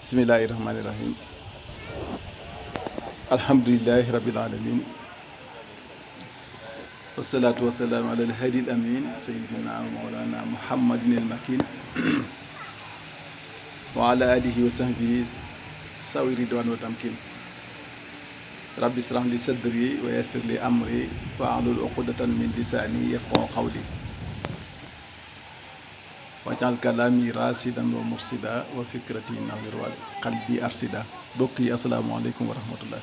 bismillahi rahmaani rahim alhamdulilahi rabil alamin wasalaatu wasalaamu ala alhadi al amin sayidina wa mawlana muhammadin al makin wa ala alihi wa sahbihi sawi ridwan wa tamkin rabbi israh li sadri wa yassir li amri wa ahlul uqdatan min lisani yafqahu qawli wajal kalaami rasidan wa mursida wa fikrati nawir wa qalbi arsida bokk yi asalaamaaleykum wa rahmatullah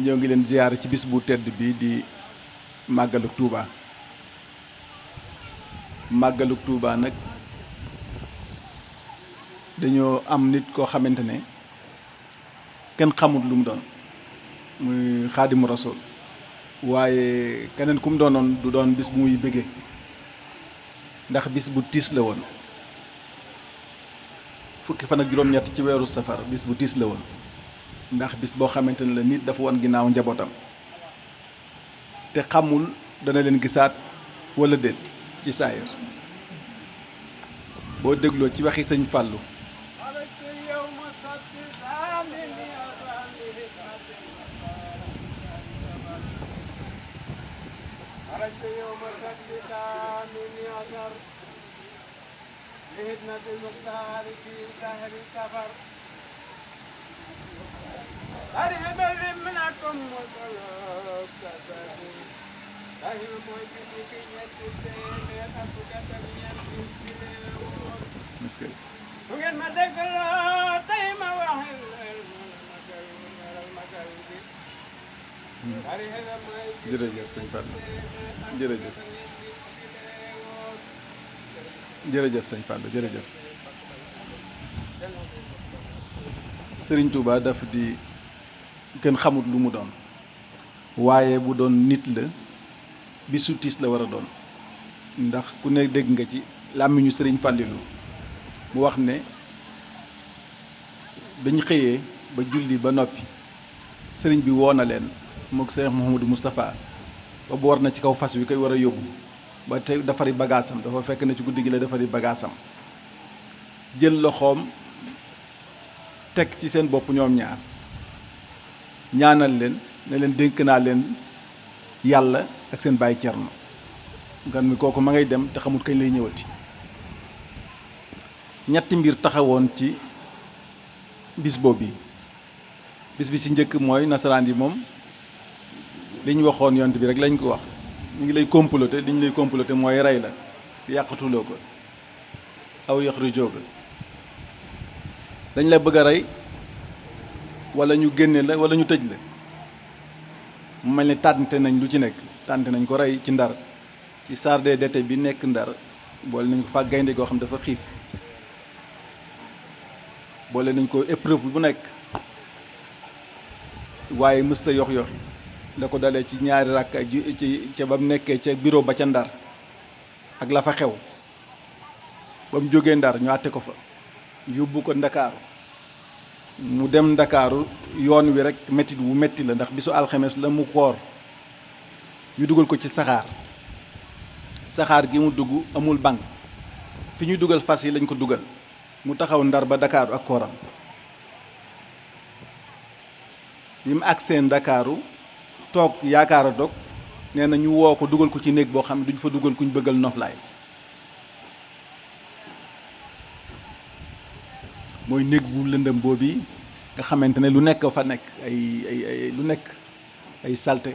ñoo ngi leen ziyaare ci bis bu tedd bi di màggaluk Tuuba màggaluk Tuuba nag dañoo am nit koo xamante ne kenn xamut lu mu doon muy xaadimu rasul waaye keneen ku mu doonoon du doon bis bu muy bëggee ndax bis bu tiis la woon fukki fan ak juróom-ñett ci weeru safar bis bu tiis la woon ndax bis boo xamante ne la nit dafa wan ginnaaw njabootam te xamul dana leen gisaat wala déet ci saayir boo dégloo ci waxi sëñ Fàllu jërëjëf sëñ Fallou jërëjëf sëñ Fallou jërëjëf Sëriñ Tuuba daf di kenn xamut lu mu doon waaye bu doon nit la bisu tiis la war a doon ndax ku ne dégg nga ci làmmiñu Sëriñ Fàllilu mu wax ne bañ xëyee ba julli ba noppi sëriñ bi woo na leen mook Cheikh Mouhamadou Moustapha ba bu war na ci kaw fas wi koy war a yóbbu ba te defari bagaasam dafa fekk na ci guddi gi la defari bagaasam jël loxoom teg ci seen bopp ñoom ñaar ñaanal leen ne leen dénk naa leen yàlla ak seen bàyyi Cerno gan mi kooku ma ngay dem te xamut kañ lay ñëwati ñetti mbir taxawoon ci bis boobu bis bi ci njëkk mooy nasaraan yi moom li ñu waxoon yont bi rek lañ ko wax ñu ngi lay comploter li ñu lay comploter mooy rey la yàqatuloo ko aw yaxrujoo ko dañ la bëgg a rey wala ñu génne la wala ñu tëj la mu mel ni tànte nañ lu ci nekk tànte nañ ko rey ci Ndar ci sarde d'été bi nekk Ndar boole nañ ko fa gaynde goo xam dafa xiif boole nañ ko épreuve bu nekk waaye mësta yox-yoxi la ko dalee ci ñaari rakk ci ca ba mu nekkee ca bureau ba ca Ndar ak la fa xew ba mu jógee Ndar ñu àtte ko fa yóbbu ko Ndakaaru mu dem Ndakaaru yoon wi rek mettit wu metti la ndax bisu alxames la mu koor ñu dugal ko ci saxaar gi mu dugg amul banc fi ñu dugal fas yi lañ ko dugal mu taxaw Ndar ba Ndakaaru ak kooram bi mu agsee Ndakaaru toog yaakaar a dog nee na ñu woo ko dugal ko ci néeg boo xam ne duñ fa dugal kuñ bëggal noflaay mooy néeg bu lëndëm boobu nga xamante ne lu nekk fa nekk ay lu nekk ay salte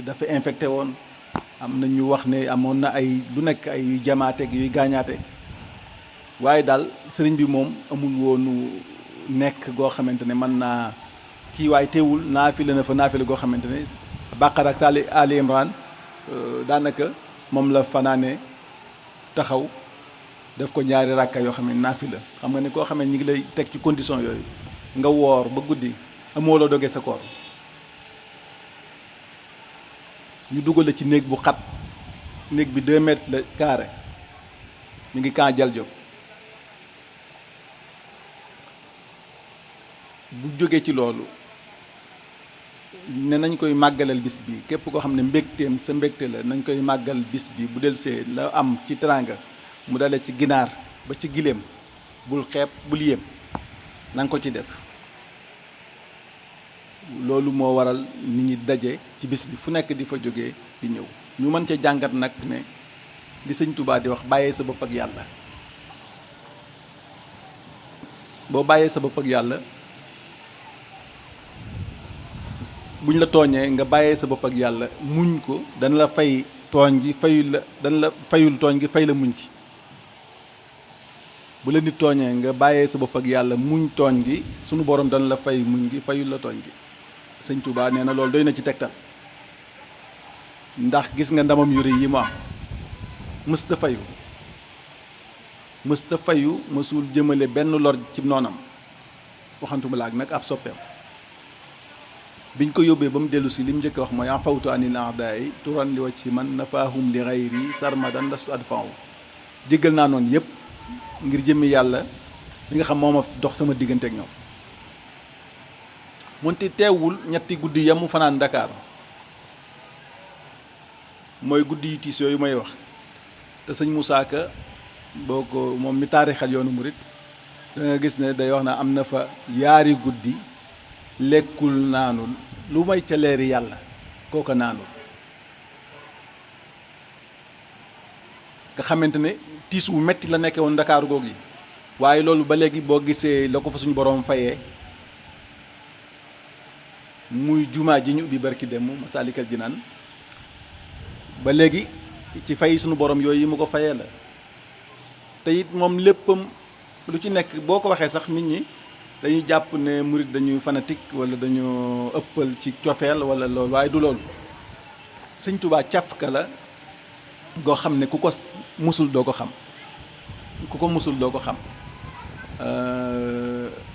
dafa infecté woon am na ñu wax ne amoon na ay lu nekk ay jamaateeg yuy gaañaate waaye daal sëriñ bi moom amul woonu nekk goo xamante ne mën naa kii waaye teewul naafila na fa naafila goo xamante ne Baqara ak Sali Ali Imran daanaka moom la fanaane taxaw def ko ñaari rakka yoo xam ne naafila xam nga ne koo xam ne ñu ngi lay teg ci condition yooyu nga woor ba guddi amoo la dogee sa koor ñu dugal la ci néeg bu xat néeg bi 2 mètres la carré mi ngi camp Jal Diop bu jógee ci loolu ne nañ koy màggalal bis bi képp koo xam ne mbégteem sa mbégte la nañ koy màggal bis bi bu delsee la am ci teraanga mu dalee ci ginaar ba ci giléem bul xeeb bul yéem na nga ko ci def. loolu moo waral nit ñi daje ci bis bi fu nekk di fa jógee di ñëw ñu mën cee jàngat nag ne li sëñ Touba di wax bàyyee sa bopp ak yàlla. boo bàyyee sa bopp ak yàlla buñ la tooñee nga bàyyee sa bopp ak yàlla muñ ko dana la fay tooñ gi fayul la dana la fayul tooñ gi fay la muñ gi. bu la nit tooñee nga bàyyee sa bopp ak yàlla muñ tooñ gi sunu borom dana la fay muñ gi fayul la tooñ gi. sëñ Touba nee na loolu doy na ci tegtal ndax gis nga ndamam yu rëy yi mu am mësta fayu mësul jëmale benn lor ci noonam waxantuma laag nag ab soppeem. biñ ko yóbbee ba mu dellu si li mu njëkk a wax mooy afawtu anil a'daay turan li wacc man nafaahum li xayri sarmadan lastu adfa'u jéggal naa noonu yëpp ngir jëmmi yàlla li nga xam moo ma dox sama diggante ak ñoom. munti teewul ñetti guddi yamu fanaan Dakar mooy guddi yu tiis yooyu may wax te sëñ Moussa Ka boo ko moom mi taarixal yoonu murit da nga gis ne day wax na am na fa yaari guddi lekkul naanul lu may ca leeri yàlla kooka naanul. nga xamante ne tiis wu metti la nekkee woon Ndakaaru googu yi waaye loolu ba léegi boo gisee la ko fa suñu boroom fayee muy jumaa ji ñu ubbi barki dem Masaalikal Jinaan ba léegi ci fay suñu borom yooyu mu ko fayee la. te it moom léppam lu ci nekk boo ko waxee sax nit ñi dañuy jàpp ne murit dañuy fanatique wala dañu ëppal ci cofeel wala loolu waaye du loolu. sëñ Touba càfka la goo xam ne ku ko musul doo ko xam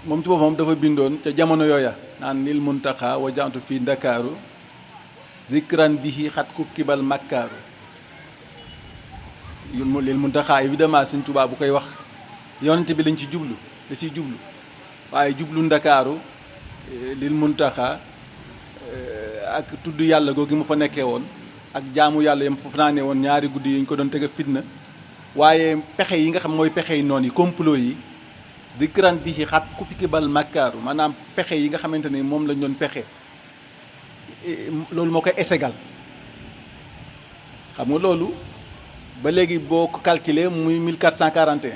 moom ci boppam dafa bindoon ca jamono yooya naan lil muntaxa wajantu fii ndakaaru zikran bihi xat ku kibal makkaaru lil muntaxa évidemment sëñ Touba bu koy wax yonent bi lañ ci jublu da ciy jublu waaye jublu ndakaaru lil muntaxa ak tudd yàlla googu mu fa nekkee woon ak jaamu yàlla yam foofu naa ne woon ñaari guddi yi ñu ko doon tege fitna waaye pexe yi nga xam mooy pexe yi noonu yi complot yi zikran bihi xat ku kibal makkaaru maanaam pexe yi nga xamante ni moom lañ doon pexe loolu moo koy esegal xam nga loolu ba léegi boo ko calculer muy 1441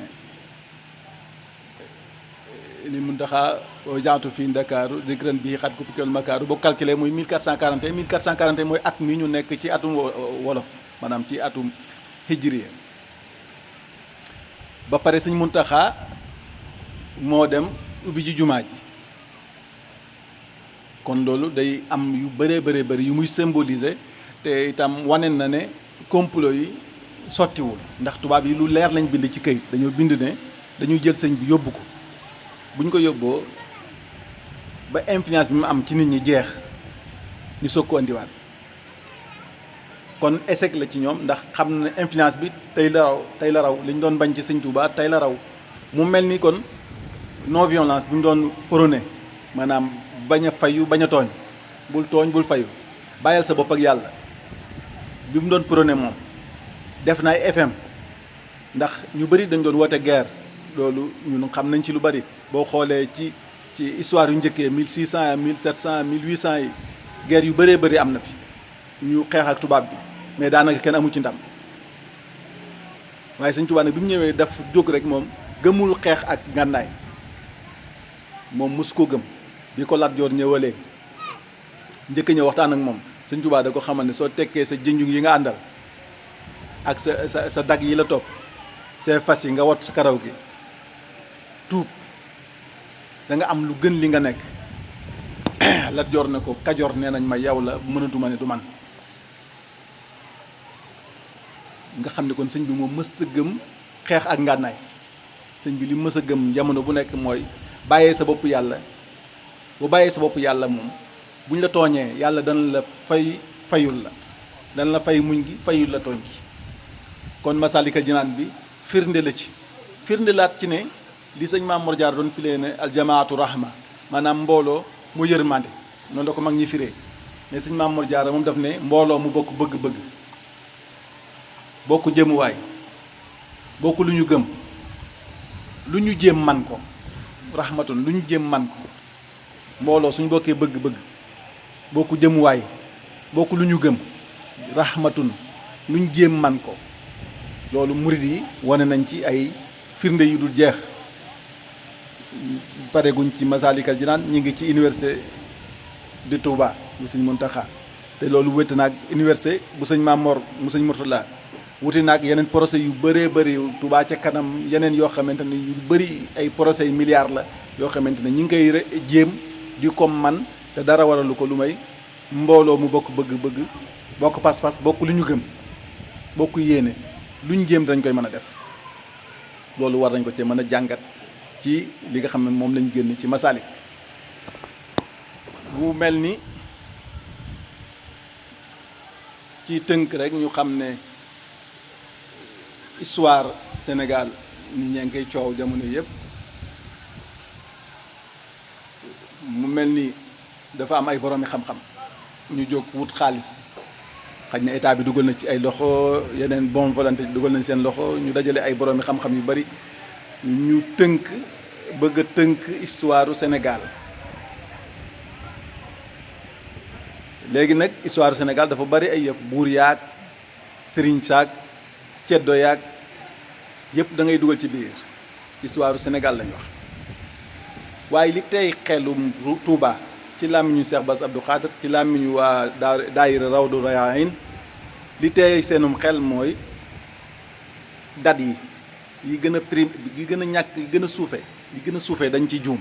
li mun taxaa jaatu fii Ndakaaru zikran bii xat ku pikal makaaru boo calculer muy 1441 1441 mooy at mi ñu nekk ci atum wolof maanaam ci atum hijriya ba pare Sëñ Muntaxa moo dem ubbi ji jumaa ji kon loolu day am yu bëree bëri yu muy symboliser te itam wane na ne complot yi sottiwul ndax tubaab yi lu leer lañ bind ci këyit dañoo bind ne dañuy jël sëñ bi yóbbu ko bu ñu ko yóbboo ba influence bi mu am ci nit ñi jeex ñu soog ko andiwaat kon échec la ci ñoom ndax xam na influence bi tey la raw li ñu doon bañ ci sëñ Touba tey la raw mu mel ni kon non violence bi mu doon prôné maanaam bañ a fayu bañ a tooñ bul fayu bàyyil sa bopp ak yàlla bi mu doon prôné moom def na ay FM ndax ñu bëri dañ doon woote guerre loolu ñun xam nañ ci lu bëri boo xoolee ci histoire yu njëkkee 1600 1700 1800 yi guerre yu bëree bëri am na fi ñu xeex ak tubaab bi mais daanaka kenn amu ci ndam waaye Sëñ Tuubaa nag bi mu ñëwee daf jóg rek moom gëmul xeex ak ngànnaay moom mos koo gëm bi ko Lat Joor ñëwalee njëkk ñëw waxtaan ak moom Sëñ Tuubaa da ko xamal ne soo tekkee sa jënjung yi nga àndal ak sa dag yi la topp see fas yi nga wat sa karaw gi tuub da nga am lu gën li nga nekk Lat Joor ne ko Kajoor nee nañ ma yow la mënatuma ne du man nga xam ne kon sëñ bi moom mës a gëm xeex ak ngànnaay sëñ bi li mës a gëm jamono bu nekk mooy bàyyee sa bopp yàlla bu bàyyee sa bopp yàlla moom buñ la tooñee yàlla dana la fayul la dana la fay muñ gi fayul la tooñ gi kon Masaalikal Jinaan bi firnde la ci firndelaat ci ne li sëñ Maam Mor Jaara doon filee ne aljamaatu rahma maanaam mbooloo mu yërmande noonu da ko mag ñi firee mais sëñ Maam Mor Jaara moom daf ne mbooloo mu bokk bëgg-bëgg bokk jëmuwaay bokk lu ñu gëm lu ñu jéem man ko rahmatun lu ñu jéem man ko mbooloo suñ bokkee bëgg-bëgg bokku jëmuwaay bokku lu ñu gëm rahmatun lu ñu jéem man ko loolu murid yi wane nañ ci ay firnde yu dul jeex pare guñ ci Masaalikal Jinaan ñi ngi ci université de Touba bu sëñ Muntaxa te loolu wéte naag université bu sëñ Mamor mu sëñ Murtala wuti naag yeneen procès yu bëree bëri Touba ca kanam yeneen yoo xamante ne yu bëri ay procès yu milliards la yoo xamante ne ñi ngi koy jéem di comme man te dara waralu ko lu may mbooloo mu bokk bëgg-bëgg bokk pas-pas bokk lu ñu gëm bokk yéene lu ñu jéem dañ koy mën a def loolu war nañ ko ci mën a jàngat ci li nga xam ne moom lañ génn ci Masaalik bu mel ni ci tënk rek ñu xam ne histoire Sénégal nit ñaa ngi koy coow jamono yëpp mu mel ni dafa am ay boroomi xam-xam ñu jóg wut xaalis xaj na état bi dugal na ci ay loxo yeneen bonne volonté dugal nañ seen loxo ñu dajale ay boroomi xam-xam yu bari ñu tënk bëgg a tënk histoire Sénégal léegi nag histoire Sénégal dafa bari ay yëpp buur yaag sëriñ saag ceddo yaag yëpp da ngay dugal ci biir histoire Sénégal lañ wax waaye li tey xelum Touba ci làmmiñu Cheikh Bass Abdou Khadre ci làmmiñu waa daayira Rawdu Rayaahin li tey seenum xel mooy dat yi gën a prime yi gën a ñàkk yi gën a suufe yi gën a suufee dañ ci juum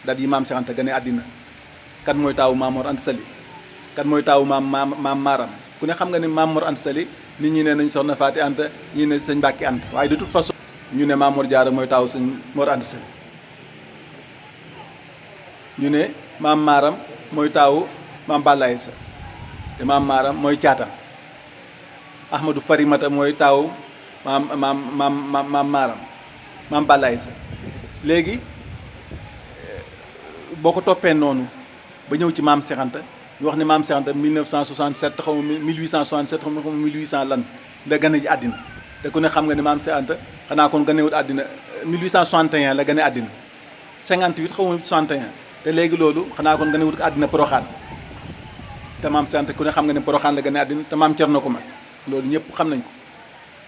dat yi maam Cheikh Anta gane àddina kan mooy taawu Maam Mor Anta Sali kan mooy taawu maam Maaram ku ne xam nga ne Maam Mor Anta Sali nit ñi ne nañ soxna Faati Anta ñii ne sëñ Mbàkke Anta waaye de toute façon ñu ne Maam Mor Jaara mooy taawu sëñ Mor Anta Sali ñu ne maam Maaram mooy taawu maam Balla Aysa te maam Maaram mooy caatam Ahmadou Farimata mooy taawu maam Maaram maam Balla Aysa léegi boo ko toppee noonu ba ñëw ci maam Cheikh Anta ñu wax ne maam Cheikh Anta 1967 xaw ma 1867 xaw ma 1800 lan la gane ji àddina te ku ne xam nga ne maam Cheikh Anta xanaa kon ganewut àddina 1861 la gane àddina 58 xaw ma 61 te léegi loolu xanaa kon ganewut àddina Poroxaan te maam Cheikh Anta ku ne xam nga ne Poroxaan la gane àddina te maam Cerno ko mag loolu ñëpp xam nañ ko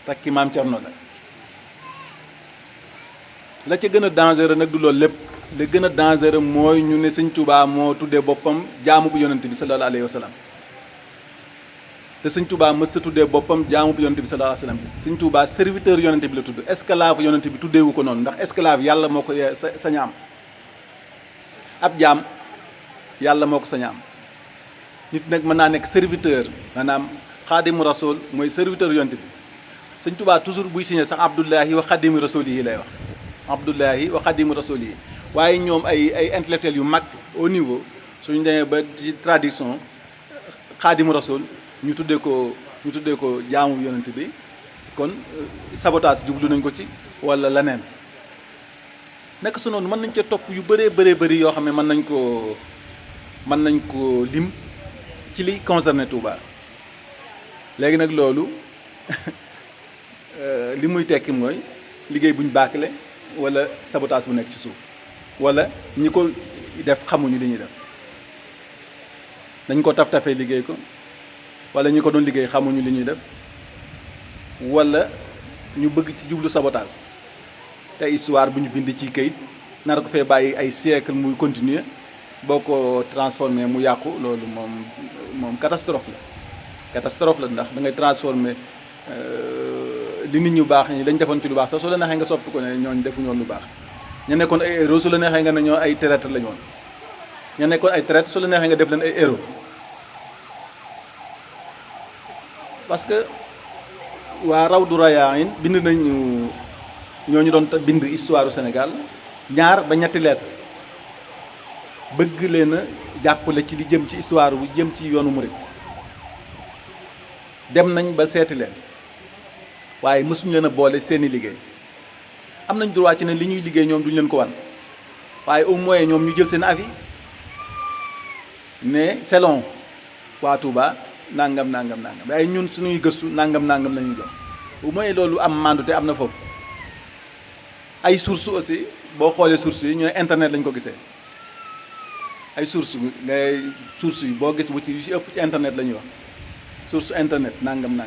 takki maam Cerno la ca gën a dangereux nag du loolu lépp la gën a dangereux mooy ñu ne sëñ Touba moo tuddee boppam jaamu bu yonent bi sallallahu alayhi wa sallam te sëñ Touba mësta tuddee boppam jaamu bu yonent bi sallallahu alayhi wa sallam sëñ Touba serviteur yonent bi la tudd esclave yonent bi tuddeewu ko noonu ndax esclave yàlla moo ko sañ a am ab jaam yàlla moo ko sañ a am nit nag mën naa nekk serviteur maanaam xaadimu rasul mooy serviteur yonent bi sëñ Touba toujours buy signé sax abdullahi wa xaadimu rasul yi lay wax abdullahi wa xaadimu rasul yi waaye ñoom ay intellectuels yu mag au niveau suñu demee ba ci traduction xaadimu rasul ñu tuddee ko jaamu yonent bi kon sabotage jublu nañ ko ci wala leneen nekk su noonu mën nañ ca topp yu bëree bëri yoo xam ne mën nañ ko lim ci li concerné Touba léegi nag loolu li muy tekki mooy liggéey buñ bàkkale wala sabotage bu nekk ci suuf wala ñi ko def xamuñu li ñuy def dañ ko taf-tafee liggéey ko wala ñi ko doon liggéey xamuñu li ñuy def wala ñu bëgg ci jublu sabotage te histoire bu ñu bind ci kayit nar ko fee bàyyi ay siècle muy continuer boo ko transformé mu yàqu loolu moom catastrophe la ndax da ngay transformé li nit ñu baax ñi dañ defoon ci lu baax sax su la neexee nga soppi ko ne ñooñ defuñu woon lu baax ña nekkoon ay héros su la neexee nga ne ñoo ay traître lañu woon ña nekkoon ay traître su la neexee nga def leen ay héros parce que waa Rawdu Rayaahin bind nañu ñooñu doon bind histoire du Sénégal ñaar ba ñetti lettre bëgg leen a jàppale ci li jëm ci histoire bu jëm ci yoonu murid dem nañ ba seeti leen waaye mësuñu leen a boole seeni liggéey am nañ droit ci ne li ñuy liggéey ñoom duñu leen ko wan waaye au moins ñoom ñu jël seen avis ne selon waa Touba nangam waaye ñun suñuy gëstu nangam la ñuy jox au moins loolu am mandu te am na foofu ay sources aussi boo xoolee sources yi ñooy internet lañ ko gisee ay sources ngay sources yi boo gis bu ci yu ci ëpp ci internet la ñuy wax source internet nangam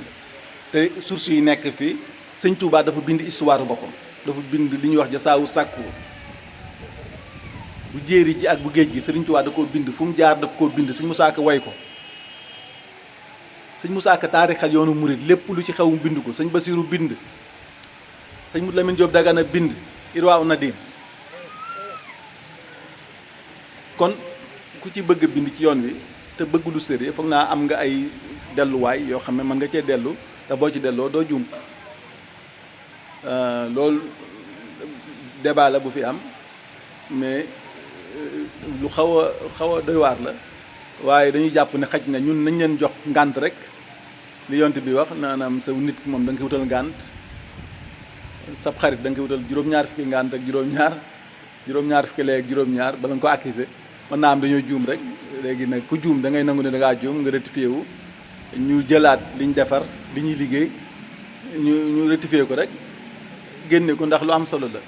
te sources yi nekk fii sëñ Touba dafa bind histoire boppam dafa bind li ñuy wax jasaawu sàkku bu jéeri ji ak bu géej gi sëriñ Touba da koo bind fu mu jaar daf koo bind sëñ Musaa Ka way ko sëñ Musaa Ka taarixal yoonu murit lépp lu ci xew mu bind ko sëñ Basiiru bind sëñ Mut Lamin Jóob Dagana bind Irwaa u Nadim kon ku ci bëgg a bind ci yoon wi te bëgg lu sérieux foog naa am nga ay delluwaay yoo xam ne mën nga cee dellu te boo ci delloo doo juum loolu débat la bu fi am mais lu xaw a doy waar la waaye dañuy jàpp ne xaj na ñun nañ leen jox ngànt rek li yont bi wax naanaam sa nit moom da nga koy wutal ngànt sab xarit da nga koy wutal juróom-ñaar fukki ngànt ak juróom-ñaar fukki léegi juróom-ñaar bala nga ko accuser mën naa am dañoo juum rek léegi nag ku juum da ngay nangu ne da ngaa juum nga rectifié wu ñu jëlaat liñ defar li ñuy liggéey ñu rectifié ko rek génne ko ndax lu am solo la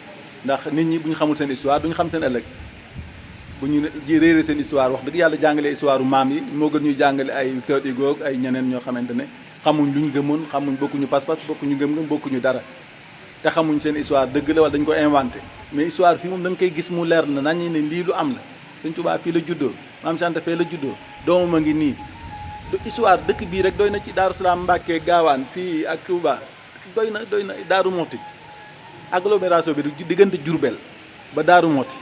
ndax nit ñi bu ñu xamul seen histoire du ñu xam seen ëllëg bu ñu réere seen histoire wax dëgg yàlla jàngale histoire maam yi moo gën ñuy jàngale ay Victor Hugo ay ñeneen ñoo xamante ne xamuñ lu ñu gëmoon xamuñ bokkuñu pas-pas bokkuñu gëm-gëm bokkuñu dara te xamuñ seen histoire dëgg la wala dañ ko inventé mais histoire fii moom da nga koy gis mu leer na nañ ne lii lu am la Sëñ Tuubaa fii la juddoo Maam Anta fee la juddoo doomam a ngi nii histoire dëkk bii rek doy na ci Daaru Salaam Mbàkke Gaawaan fii ak Touba doy na Daaru Muxti agglomération bi diggante Jurbel ba Daaru Muxti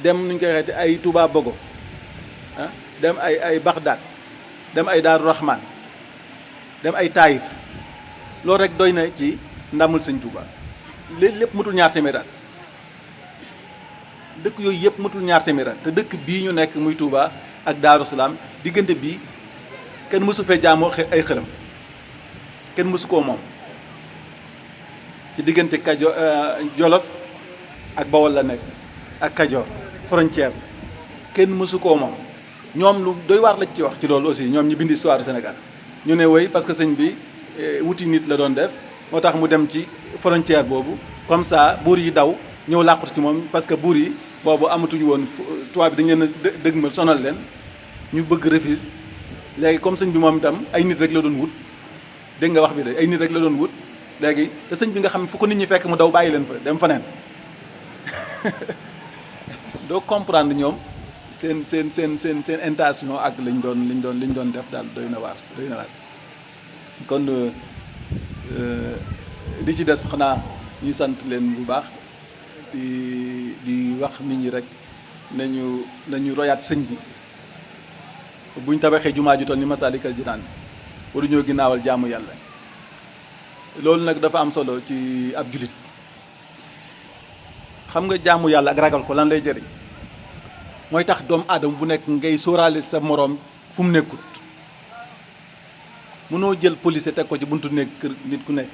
dem nuñ koy xeeti ay Touba Bogo dem ay Bagdad dem ay Daaru Rahman dem ay Taïf loolu rek doy na ci ndamul Sëñ Tuubaa lépp matul ñaar téeméer at dëkk yooyu yëpp matul ñaar téeméer at te dëkk bii ñu nekk muy Touba ak Daaru Salaam diggante bii kenn mësu fee jaamoo ay xërëm kenn mësu koo moom ci diggante Jolof ak Bawol la nekk ak Kajoor frontière kenn mësu koo moom ñoom lu doy waar lañ ci wax ci loolu aussi ñoom ñi bind histoire du Sénégal ñu ne woy parce que sëñ bi wuti nit la doon def moo tax mu dem ci frontière boobu comme ça buur yi daw ñëw làqatu ci moom parce que buur yi boobu amatuñu woon tubaab bi dañ leen a dëgmal sonal leen ñu bëgg refuse léegi comme sëñ bi moom itam ay nit rek la doon wut dégg nga wax bi de ay nit rek la doon wut léegi te sëñ bi nga xam ne fu ko nit ñi fekk mu daw bàyyi leen fa dem fa neen doo comprendre ñoom seen intention ak liñ doon def daal doy na waar kon di ci des xanaa ñu sant leen bu baax di wax nit ñi rek nañu royaat sëñ bi buñ tabaxee jumaa ju toll ni Masaalikal Jinaan waruñoo ginnaawal jaamu yàlla loolu nag dafa am solo ci ab julit xam nga jaamu yàlla ak ragal ko lan lay jëriñ mooy tax doomu aadama bu nekk ngay sóoraale sa moroom fu mu nekkut mënoo jël police teg ko ci buntu nekk kër nit ku nekk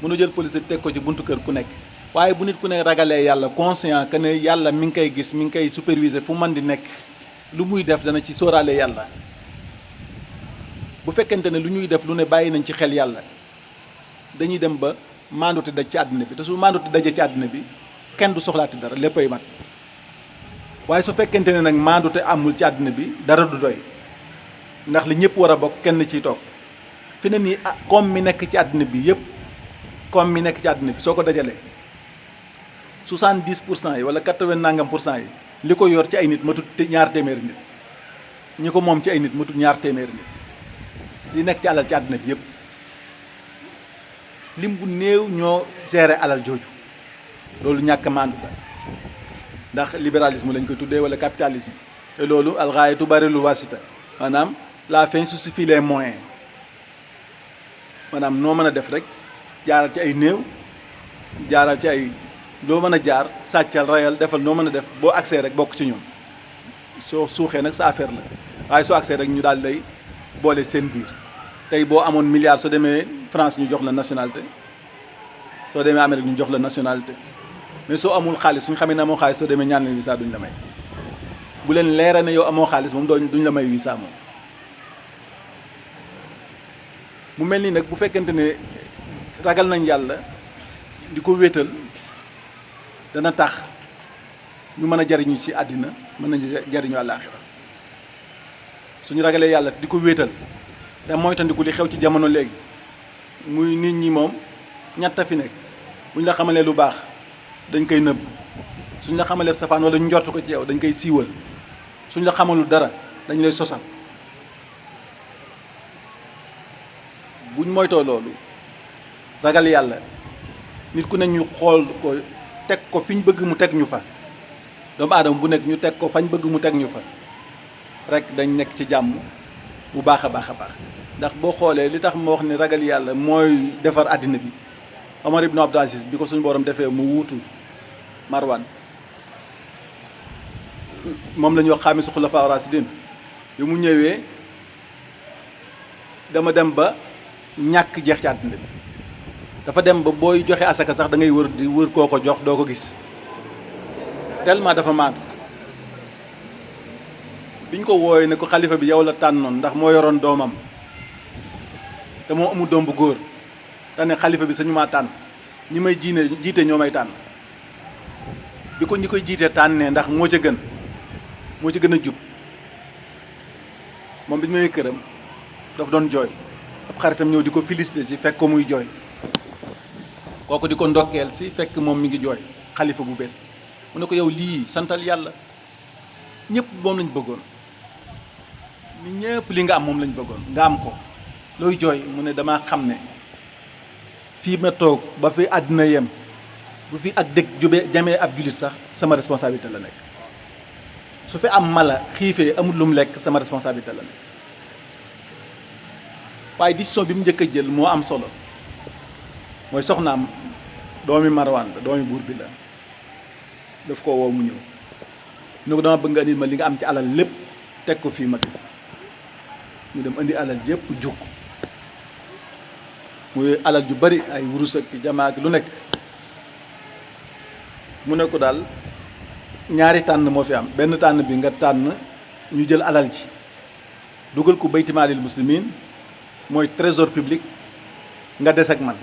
mënoo jël police teg ko ci buntu kër ku nekk waaye bu nit ku ne ragalee yàlla conscient que ne yàlla mi ngi koy gis mi ngi koy superviser fu man di nekk lu muy def dana ci sóoraale yàlla bu fekkente ne lu ñuy def lu ne bàyyi nañ ci xel yàlla dañuy dem ba maandute daj ci àddina bi te su maandute dajee ci àddina bi kenn du soxlaati dara léppay mat waaye su fekkente ne nag maandute amul ci àddina bi dara du doy ndax li ñëpp war a bokk kenn ciy toog fi ne nii koom mi nekk ci àddina bi yëpp koom mi nekk ci àddina bi soo ko dajalee 70% yi wala 80 nangam % yi li ko yor ci ay nit matut ñaar téeméeri nit ñi ko moom ci ay nit matut ñaar téeméeri nit li nekk ci alal ci àddina bi yëpp lim bu néew ñoo gérer alal jooju loolu ñàkk maandu la ndax libéralisme lañ koy tuddee wala capitalisme te loolu alxaayatu tubarilul wasita maanaam la fin justifie les moyens maanaam noo mën a def rek jaaral ci ay néew jaaral ci ay doo mën a jaar sàccal rayal defal noo mën a def boo accès rek bokk ci ñoom soo suuxee nag sa affaire la waaye soo accès rek ñu daal lay boole seen biir tey boo amoon milliard soo demee France ñu jox la nationalité soo demee Amérique ñu jox la nationalité mais soo amul xaalis suñu xamee ne amoo xaalis soo demee ñaan leen visa duñ la may bu leen leera ne yow amoo xaalis moom duñ la may visa moom. mu mel ni nag bu fekkente ne ragal nañ yàlla di ko wéetal dana tax ñu mën a jariñu ci àddina mën a jariñu àllaaxira suñu ragalee yàlla di ko wéetal te moytandiku li xew ci jamono léegi muy nit ñi moom ñett a fi nekk bu ñu la xamalee lu baax dañ koy nëbb suñ la xamalee safaan wala ñu njort ko ci yow dañ koy siiwal suñ la xamalul dara dañ lay sosal buñ moytoo loolu ragal yàlla nit ku ne ñu xool ko teg ko fi ñu bëgg mu teg ñu fa doomu aadama bu nekk ñu teg ko fañ bëgg mu teg ñu fa rek dañ nekk ci jàmm bu baax a baax a baax ndax boo xoolee li tax ma wax ni ragal yàlla mooy defar àddina bi Omar ibn Abdul Aziz bi ko suñu borom defee mu wuutu Marwan moom la ñuy wax xaamisu xulafaa rasidin bi mu ñëwee dama dem ba ñàkk jeex ci àddina bi dafa dem ba booy joxe asaka sax da ngay wër di wër koo ko jox doo ko gis tellement dafa maandu biñ ko wooyee ne ko xalifa bi yow la tànnoon ndax moo yoroon doomam te moo amul doom bu góor dane xalifa bi sañu maa tànn ñi may jiite ñoo may tànn bi ko ñi koy jiite tànnee ndax moo ca gën a jub moom bi ñu may këram daf doon jooy ab xaritam ñëw di ko félicité si fekk ko muy jooy kooku di ko ndokkeel si fekk moom mi ngi jooy xalifa bu bees mu ne ko yow lii santal yàlla ñëpp moom lañ bëggoon ni ñëpp li nga am moom lañ bëggoon nga am ko looy jooy mu ne damaa xam ne fii ma toog ba fi àddina yem bu fi ak dëkk jube jamee ab jullit sax sama responsabilité la nekk su fi am mala xiifee amul lu mu lekk sama responsabilité la nekk waaye décision bi mu njëkk a jël moo am solo mooy soxnaam doomi Marwan la doomi buur bi la daf ko woo mu ñëw ne ko dama bëgg nga indil ma li nga am ci alal lépp teg ko fii ma gis ñu dem indi alal yëpp jukk muy alal ju bari ay wurus ak jamaa ak lu nekk mu ne ko daal ñaari tànn moo fi am benn tànn bi nga tànn ñu jël alal ji dugal ko bayti maalil muslimin mooy trésor public nga des ak man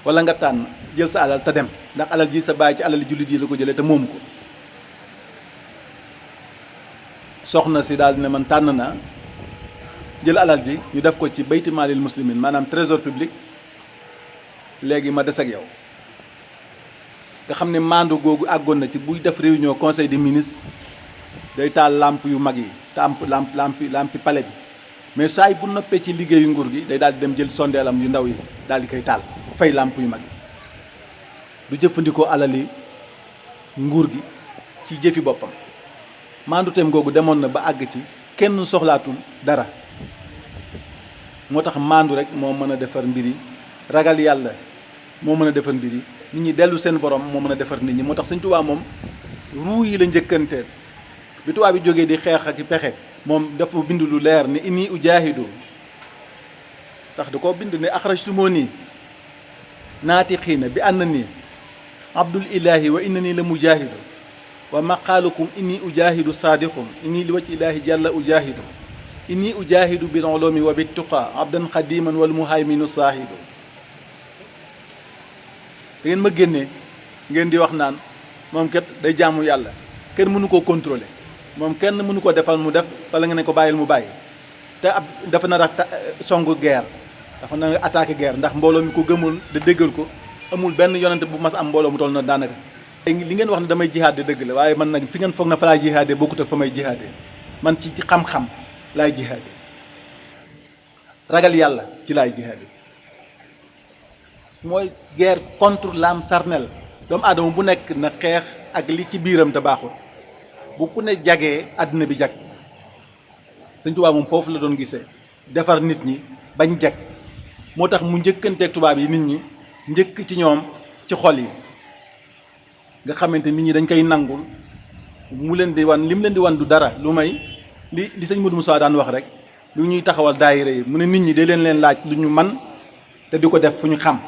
wala nga tànn jël sa alal te dem ndax alal ji sa bàyyi ci alal jullit yi la ko jëlee te moomu ko soxna si daal ne man tànn naa jël alal ji ñu def ko ci bayti maalil muslimin maanaam trésor public léegi ma des ak yow nga xam ne maandu googu àggoon na ci buy def réunion conseil des ministres day taal lamp yu mag yi te am lampi palais bi mais saa yi bu noppee ci liggéeyu nguur gi day daal di dem jël sondeelam yu ndaw yi daal di koy taal fay lamp yu mag yi du jëfandikoo alali nguur gi ci jëfi boppam maandu teem googu demoon na ba àgg ci kenn soxlaatul dara moo tax maandu rek moo mën a defar mbir yi ragal yàlla moo mën a defar mbir yi nit ñi dellu seen borom moo mën a defar nit ñi moo tax Sëñ Tuubaa moom ruu yi la njëkkanteel bi tubaab bi jógee di xeex ak pexe moom dafa bind lu leer ni inni ujaahidu tax da koo bind ne axrajtumooni naatiqiina bi anna nii abdul ilaahi wa inna nii la mujaahidu wa maqaalukum inni ujaahidu saadiqum inni li wajhi ilaahi jàlla ujaahidu inni ujaahidu bil ulumi wa bit tuqaa abdan xadiman wal muhayminu saahidu da ngeen ma génnee ngeen di wax naan moom kat day jaamu yàlla kenn mënu koo contrôler moom kenn mënu ko defal mu def wala nga ne ko bàyyil mu bàyyi te ab dafa nar a songu guerre dafa nar a attaqué guerre ndax mbooloo mi ko gëmul da déggal ko amul benn yonente bu mas am mbooloo mu toll na daanaka li ngeen wax ne damay jihaade dëgg la waaye man nag fi ngeen foog na fa laay jihaade bokkut ak fa may jihaade man ci xam-xam laay jihaade ragal yàlla ci laay jihaade mooy guerre contre l'âme charnelle doomu aadama bu nekk na xeex ak li ci biiram te baaxul bu ku ne jagee àddina bi jag Sëñ Tuubaa moom foofu la doon gisee defar nit ñi bañ jag moo tax mu njëkkanteeg tubaab yi nit ñi njëkk ci ñoom ci xol yi nga xamante nit ñi dañ koy nangul mu leen di wan li mu leen di wan du dara lu may li sëñ Modou Moussa daan wax rek lu ñuy taxawal daayira yi mu ne nit ñi de leen laaj lu ñu man te di ko def fu ñu xam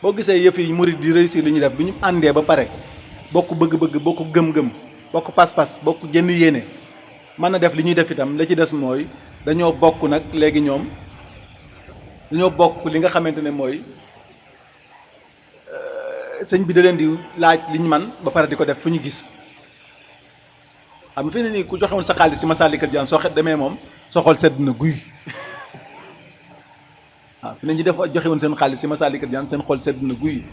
boo gisee yëf yi murid di réussir li ñuy def bi ñu àndee ba pare bokk bëgg-bëgg bokk gëm-gëm bokk pas-pas bokk jënd yéene mën na def li ñuy def itam la ci des mooy dañoo bokk nag léegi ñoom dañoo bokk li nga xamante ne mooy sëñ bi da leen di laaj liñ man ba pare di ko def fu ñu gis xam nga fi ne nii ku joxewoon sa xaalis ci Masaalikul Jinaan soo xet demee moom soo xool sedd na guy waaw fi ne ñi def joxe woon seen xaalis ci Masaalikul Jinaan seen xol sedd na guy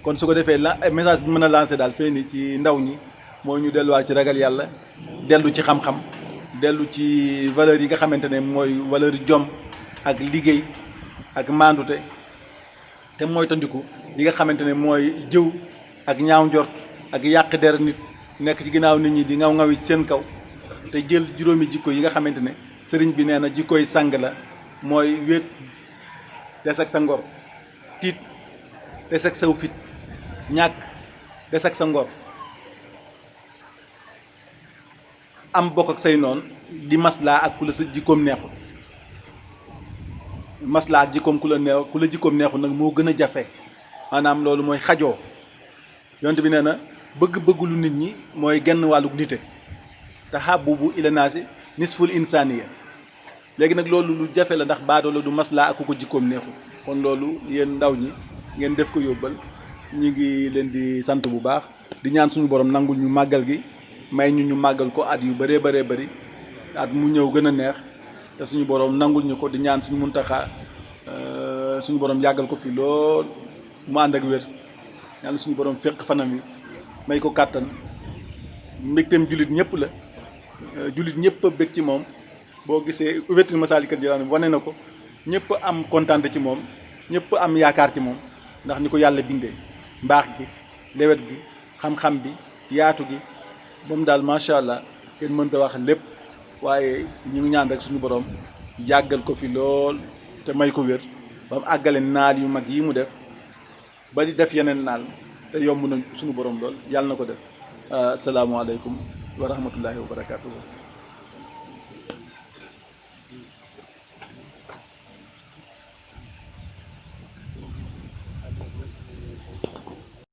kon su ko defee la message bi mën a lancé daal fee ni ci ndaw ñi moo ñu delluwaat ci ragal yàlla dellu ci xam-xam dellu ci valeurs yi nga xamante ne mooy valeur jom ak liggéey ak maandute te mooy tandiku yi nga xamante ne mooy jëw ak ñaaw njort ak yàq der nit nekk ci ginnaaw nit ñi di ngaw ci seen kaw te jël juróomi jikko yi nga xamante ne sëriñ bi nee na jikkoy sang la mooy wéet des ak sa ngor tiit des ak saw fit ñàkk des ak sa ngor am bokk ak say noon di maslaa ak ku la sa jikkoom neexul maslaa ak jikkoom ku la jikkoom neexul nag moo gën a jafe maanaam loolu mooy xajoo yonte bi nee na bëgg-bëggulu nit ñi mooy genn wàllu nite tahabbubu ila naasi nisful insaniya léegi nag loolu lu jafe la ndax baadoola du maslaa ak ku ko jikkoom neexul kon loolu yéen ndaw ñi ngeen def ko yóbbal ñi ngi leen di sant bu baax di ñaan suñu borom nangul ñu màggal gi may ñu màggal ko at yu bëree bëri at mu ñëw gën a neex te suñu borom nangul ñu ko di ñaan suñu Muntaxa suñu borom yàggal ko fi lool mu ànd ak wér ñaan suñu borom fekk fanam yi may ko kàttan mbégteem jullit ñëpp la jullit ñëpp a bég ci moom boo gisee ouverture Masaalikul Jinaan wane na ko ñëpp am kontaante ci moom ñëpp am yaakaar ci moom ndax ni ko yàlla bindee mbaax gi lewet gi xam-xam bi yaatu gi moom daal macha allah kenn mënta wax lépp waaye ñu ngi ñaan rek suñu borom jàggal ko fi lool te may ko wér ba mu àggale naal yu mag yi mu def ba di def yeneen naal te yomb na suñu borom lool yàlla na ko def. Asalaamaaleykum wa rahmatullahi wa barakaatuhu.